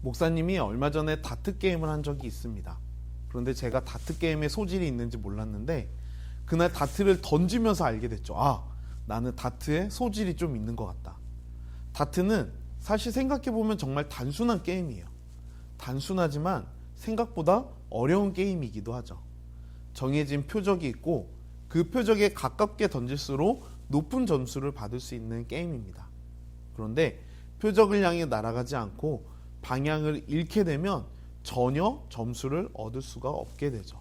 목사님이 얼마 전에 다트 게임을 한 적이 있습니다. 그런데 제가 다트 게임에 소질이 있는지 몰랐는데 그날 다트를 던지면서 알게 됐죠. 아, 나는 다트에 소질이 좀 있는 것 같다. 다트는 사실 생각해보면 정말 단순한 게임이에요. 단순하지만 생각보다 어려운 게임이기도 하죠. 정해진 표적이 있고 그 표적에 가깝게 던질수록 높은 점수를 받을 수 있는 게임입니다. 그런데 표적을 향해 날아가지 않고 방향을 잃게 되면 전혀 점수를 얻을 수가 없게 되죠.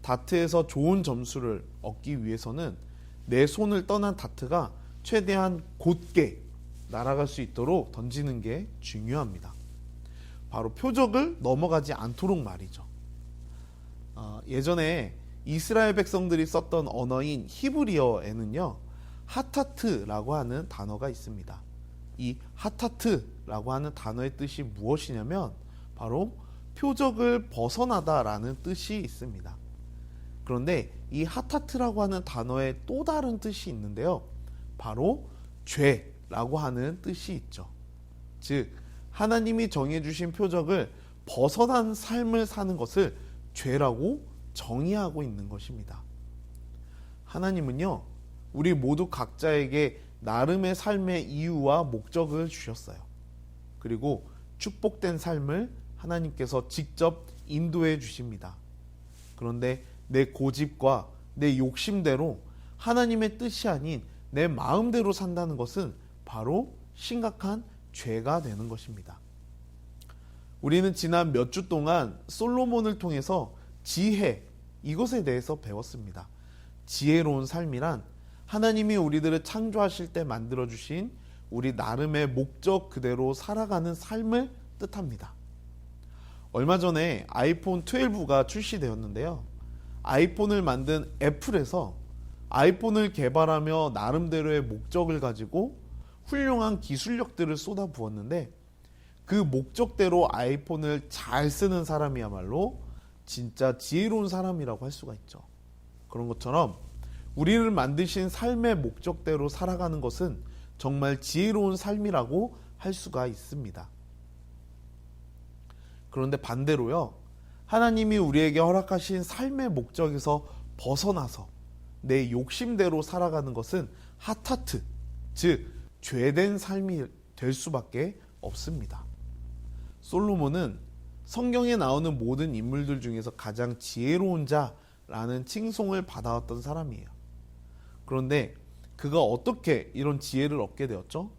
다트에서 좋은 점수를 얻기 위해서는 내 손을 떠난 다트가 최대한 곧게 날아갈 수 있도록 던지는 게 중요합니다. 바로 표적을 넘어가지 않도록 말이죠. 예전에 이스라엘 백성들이 썼던 언어인 히브리어에는요, 하타트라고 하는 단어가 있습니다. 이 하타트라고 하는 단어의 뜻이 무엇이냐면 바로 표적을 벗어나다라는 뜻이 있습니다. 그런데 이 하타트라고 하는 단어에 또 다른 뜻이 있는데요. 바로 죄라고 하는 뜻이 있죠. 즉 하나님이 정해주신 표적을 벗어난 삶을 사는 것을 죄라고 정의하고 있는 것입니다. 하나님은요, 우리 모두 각자에게 나름의 삶의 이유와 목적을 주셨어요. 그리고 축복된 삶을 하나님께서 직접 인도해 주십니다. 그런데 내 고집과 내 욕심대로 하나님의 뜻이 아닌 내 마음대로 산다는 것은 바로 심각한 죄가 되는 것입니다. 우리는 지난 몇 주 동안 솔로몬을 통해서 지혜, 이것에 대해서 배웠습니다. 지혜로운 삶이란 하나님이 우리들을 창조하실 때 만들어주신 우리 나름의 목적 그대로 살아가는 삶을 뜻합니다. 얼마 전에 아이폰 12가 출시되었는데요. 아이폰을 만든 애플에서 아이폰을 개발하며 나름대로의 목적을 가지고 훌륭한 기술력들을 쏟아부었는데 그 목적대로 아이폰을 잘 쓰는 사람이야말로 진짜 지혜로운 사람이라고 할 수가 있죠. 그런 것처럼 우리를 만드신 삶의 목적대로 살아가는 것은 정말 지혜로운 삶이라고 할 수가 있습니다. 그런데 반대로요, 하나님이 우리에게 허락하신 삶의 목적에서 벗어나서 내 욕심대로 살아가는 것은 하타트, 즉 죄된 삶이 될 수밖에 없습니다. 솔로몬은 성경에 나오는 모든 인물들 중에서 가장 지혜로운 자라는 칭송을 받아왔던 사람이에요. 그런데 그가 어떻게 이런 지혜를 얻게 되었죠?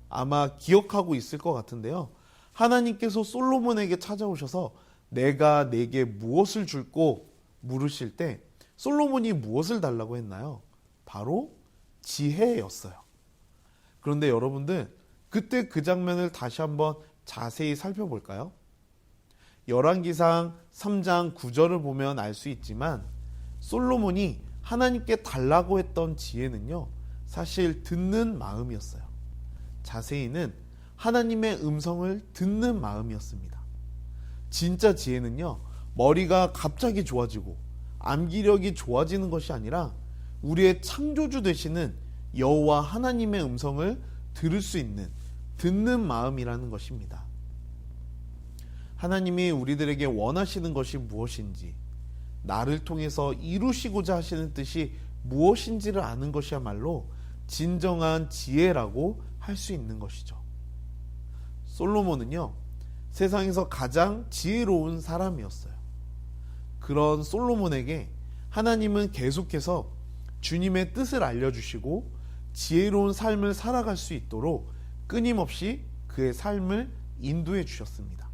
아마 기억하고 있을 것 같은데요. 하나님께서 솔로몬에게 찾아오셔서 내가 내게 무엇을 줄고 물으실 때 솔로몬이 무엇을 달라고 했나요? 바로 지혜였어요. 그런데 여러분들, 그때 그 장면을 다시 한번 자세히 살펴볼까요? 열왕기상 3장 9절을 보면 알 수 있지만 솔로몬이 하나님께 달라고 했던 지혜는요, 사실 듣는 마음이었어요. 자세히는 하나님의 음성을 듣는 마음이었습니다. 진짜 지혜는요, 머리가 갑자기 좋아지고 암기력이 좋아지는 것이 아니라 우리의 창조주 되시는 여호와 하나님의 음성을 들을 수 있는 듣는 마음이라는 것입니다. 하나님이 우리들에게 원하시는 것이 무엇인지, 나를 통해서 이루시고자 하시는 뜻이 무엇인지를 아는 것이야말로 진정한 지혜라고 할 수 있는 것이죠. 솔로몬은요, 세상에서 가장 지혜로운 사람이었어요. 그런 솔로몬에게 하나님은 계속해서 주님의 뜻을 알려주시고 지혜로운 삶을 살아갈 수 있도록 끊임없이 그의 삶을 인도해 주셨습니다.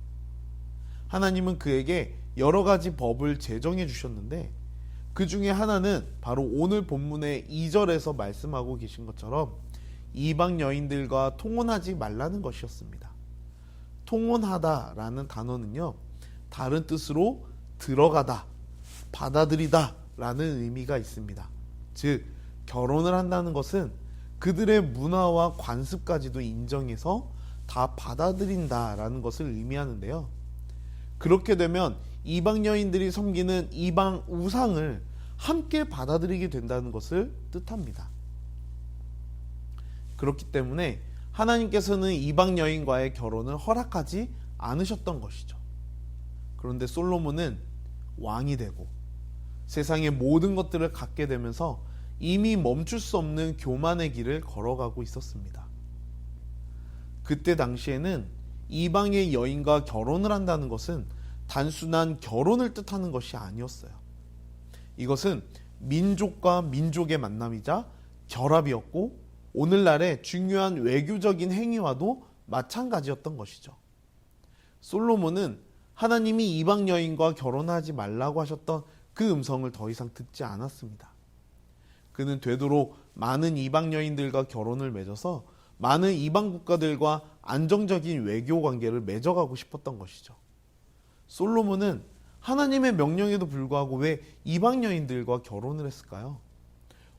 하나님은 그에게 여러 가지 법을 제정해 주셨는데 그 중에 하나는 바로 오늘 본문의 2절에서 말씀하고 계신 것처럼 이방 여인들과 통혼하지 말라는 것이었습니다. 통혼하다라는 단어는요, 다른 뜻으로 들어가다, 받아들이다 라는 의미가 있습니다. 즉 결혼을 한다는 것은 그들의 문화와 관습까지도 인정해서 다 받아들인다라는 것을 의미하는데요. 그렇게 되면 이방 여인들이 섬기는 이방 우상을 함께 받아들이게 된다는 것을 뜻합니다. 그렇기 때문에 하나님께서는 이방 여인과의 결혼을 허락하지 않으셨던 것이죠. 그런데 솔로몬은 왕이 되고 세상의 모든 것들을 갖게 되면서 이미 멈출 수 없는 교만의 길을 걸어가고 있었습니다. 그때 당시에는 이방의 여인과 결혼을 한다는 것은 단순한 결혼을 뜻하는 것이 아니었어요. 이것은 민족과 민족의 만남이자 결합이었고 오늘날의 중요한 외교적인 행위와도 마찬가지였던 것이죠. 솔로몬은 하나님이 이방 여인과 결혼하지 말라고 하셨던 그 음성을 더 이상 듣지 않았습니다. 그는 되도록 많은 이방 여인들과 결혼을 맺어서 많은 이방 국가들과 안정적인 외교 관계를 맺어가고 싶었던 것이죠. 솔로몬은 하나님의 명령에도 불구하고 왜 이방 여인들과 결혼을 했을까요?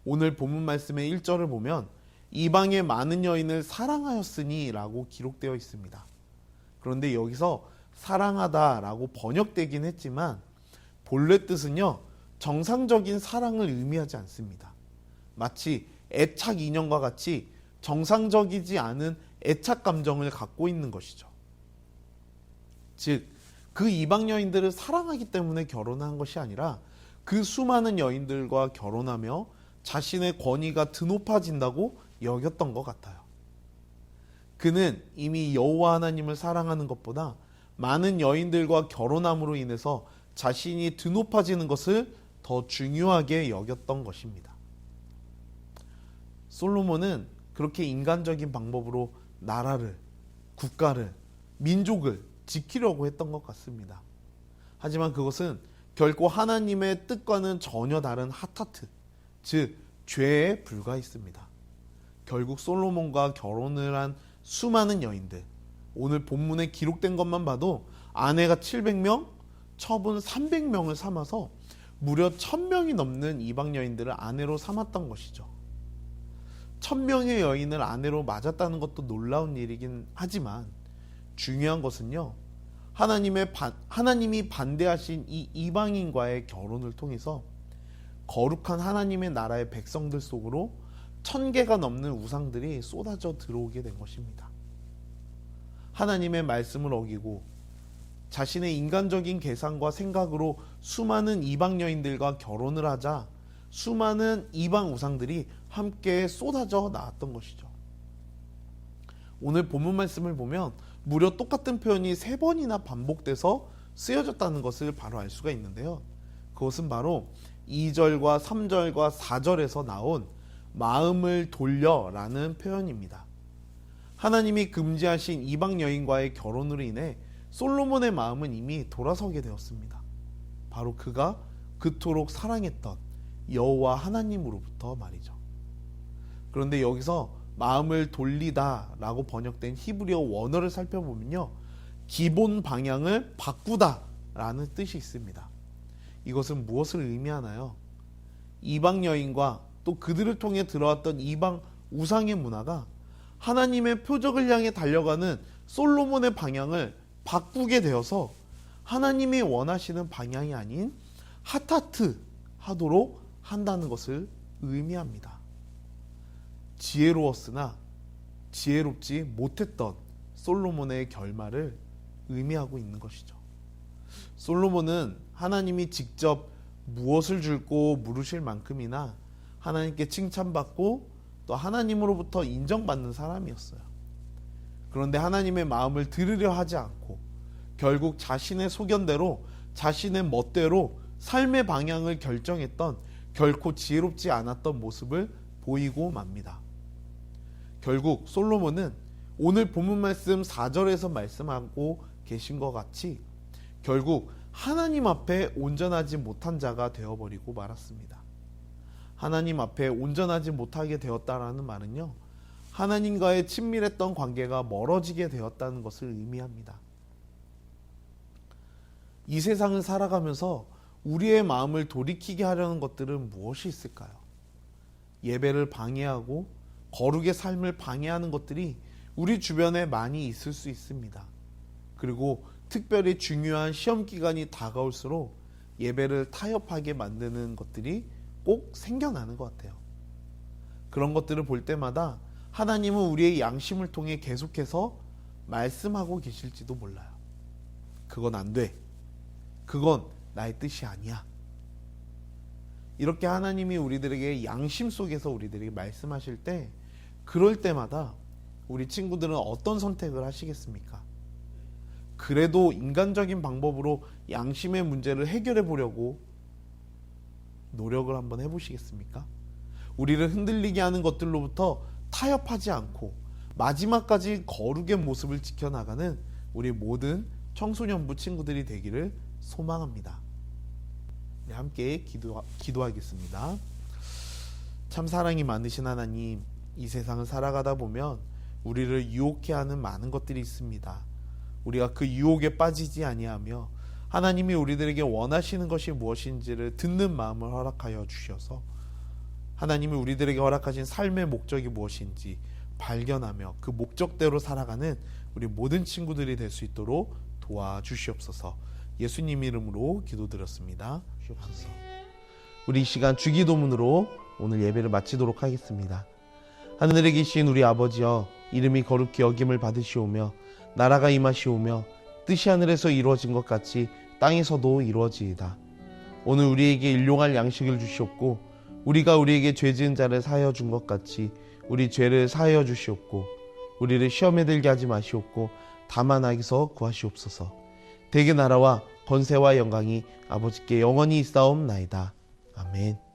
오늘 본문 말씀의 1절을 보면 이방의 많은 여인을 사랑하였으니 라고 기록되어 있습니다. 그런데 여기서 사랑하다 라고 번역되긴 했지만 본래 뜻은요, 정상적인 사랑을 의미하지 않습니다. 마치 애착 인형과 같이 정상적이지 않은 애착 감정을 갖고 있는 것이죠. 즉, 그 이방 여인들을 사랑하기 때문에 결혼한 것이 아니라 그 수많은 여인들과 결혼하며 자신의 권위가 드높아진다고 여겼던 것 같아요. 그는 이미 여호와 하나님을 사랑하는 것보다 많은 여인들과 결혼함으로 인해서 자신이 드높아지는 것을 더 중요하게 여겼던 것입니다. 솔로몬은 그렇게 인간적인 방법으로 나라를, 국가를, 민족을 지키려고 했던 것 같습니다. 하지만 그것은 결코 하나님의 뜻과는 전혀 다른 하타트, 즉 죄에 불과했습니다. 결국 솔로몬과 결혼을 한 수많은 여인들, 오늘 본문에 기록된 것만 봐도 아내가 700명, 처분 300명을 삼아서 무려 1000명이 넘는 이방 여인들을 아내로 삼았던 것이죠. 1000명의 여인을 아내로 맞았다는 것도 놀라운 일이긴 하지만 중요한 것은요, 하나님이 반대하신 이 이방인과의 결혼을 통해서 거룩한 하나님의 나라의 백성들 속으로 1000개가 넘는 우상들이 쏟아져 들어오게 된 것입니다. 하나님의 말씀을 어기고 자신의 인간적인 계산과 생각으로 수많은 이방 여인들과 결혼을 하자 수많은 이방 우상들이 함께 쏟아져 나왔던 것이죠. 오늘 본문 말씀을 보면 무려 똑같은 표현이 3번이나 반복돼서 쓰여졌다는 것을 바로 알 수가 있는데요. 그것은 바로 2절과 3절과 4절에서 나온 마음을 돌려라는 표현입니다. 하나님이 금지하신 이방 여인과의 결혼으로 인해 솔로몬의 마음은 이미 돌아서게 되었습니다. 바로 그가 그토록 사랑했던 여호와 하나님으로부터 말이죠. 그런데 여기서 마음을 돌리다 라고 번역된 히브리어 원어를 살펴보면요, 기본 방향을 바꾸다 라는 뜻이 있습니다. 이것은 무엇을 의미하나요? 이방 여인과 또 그들을 통해 들어왔던 이방 우상의 문화가 하나님의 표적을 향해 달려가는 솔로몬의 방향을 바꾸게 되어서 하나님이 원하시는 방향이 아닌 하타트 하도록 한다는 것을 의미합니다. 지혜로웠으나 지혜롭지 못했던 솔로몬의 결말을 의미하고 있는 것이죠. 솔로몬은 하나님이 직접 무엇을 줄고 물으실 만큼이나 하나님께 칭찬받고 또 하나님으로부터 인정받는 사람이었어요. 그런데 하나님의 마음을 들으려 하지 않고 결국 자신의 소견대로 자신의 멋대로 삶의 방향을 결정했던 결코 지혜롭지 않았던 모습을 보이고 맙니다. 결국 솔로몬은 오늘 본문 말씀 4절에서 말씀하고 계신 것 같이 결국 하나님 앞에 온전하지 못한 자가 되어버리고 말았습니다. 하나님 앞에 온전하지 못하게 되었다라는 말은요, 하나님과의 친밀했던 관계가 멀어지게 되었다는 것을 의미합니다. 이 세상을 살아가면서 우리의 마음을 돌이키게 하려는 것들은 무엇이 있을까요? 예배를 방해하고 거룩의 삶을 방해하는 것들이 우리 주변에 많이 있을 수 있습니다. 그리고 특별히 중요한 시험 기간이 다가올수록 예배를 타협하게 만드는 것들이 꼭 생겨나는 것 같아요. 그런 것들을 볼 때마다 하나님은 우리의 양심을 통해 계속해서 말씀하고 계실지도 몰라요. 그건 안 돼. 그건 나의 뜻이 아니야. 이렇게 하나님이 우리들에게 양심 속에서 우리들에게 말씀하실 때, 그럴 때마다 우리 친구들은 어떤 선택을 하시겠습니까? 그래도 인간적인 방법으로 양심의 문제를 해결해 보려고 노력을 한번 해보시겠습니까? 우리를 흔들리게 하는 것들로부터 타협하지 않고 마지막까지 거룩의 모습을 지켜나가는 우리 모든 청소년부 친구들이 되기를 소망합니다. 네, 함께 기도하겠습니다. 참 사랑이 많으신 하나님, 이 세상을 살아가다 보면 우리를 유혹해 하는 많은 것들이 있습니다. 우리가 그 유혹에 빠지지 아니하며 하나님이 우리들에게 원하시는 것이 무엇인지를 듣는 마음을 허락하여 주셔서 하나님이 우리들에게 허락하신 삶의 목적이 무엇인지 발견하며 그 목적대로 살아가는 우리 모든 친구들이 될 수 있도록 도와주시옵소서. 예수님 이름으로 기도드렸습니다. 우리 이 시간 주기도문으로 오늘 예배를 마치도록 하겠습니다. 하늘에 계신 우리 아버지여, 이름이 거룩히 여김을 받으시오며 나라가 임하시오며 뜻이 하늘에서 이루어진 것 같이 땅에서도 이루어지이다. 오늘 우리에게 일용할 양식을 주시옵고 우리가 우리에게 죄 지은 자를 사하여 준 것 같이 우리 죄를 사하여 주시옵고 우리를 시험에 들게 하지 마시옵고 다만 악에서 구하시옵소서. 대개 나라와 권세와 영광이 아버지께 영원히 있사옵나이다. 아멘.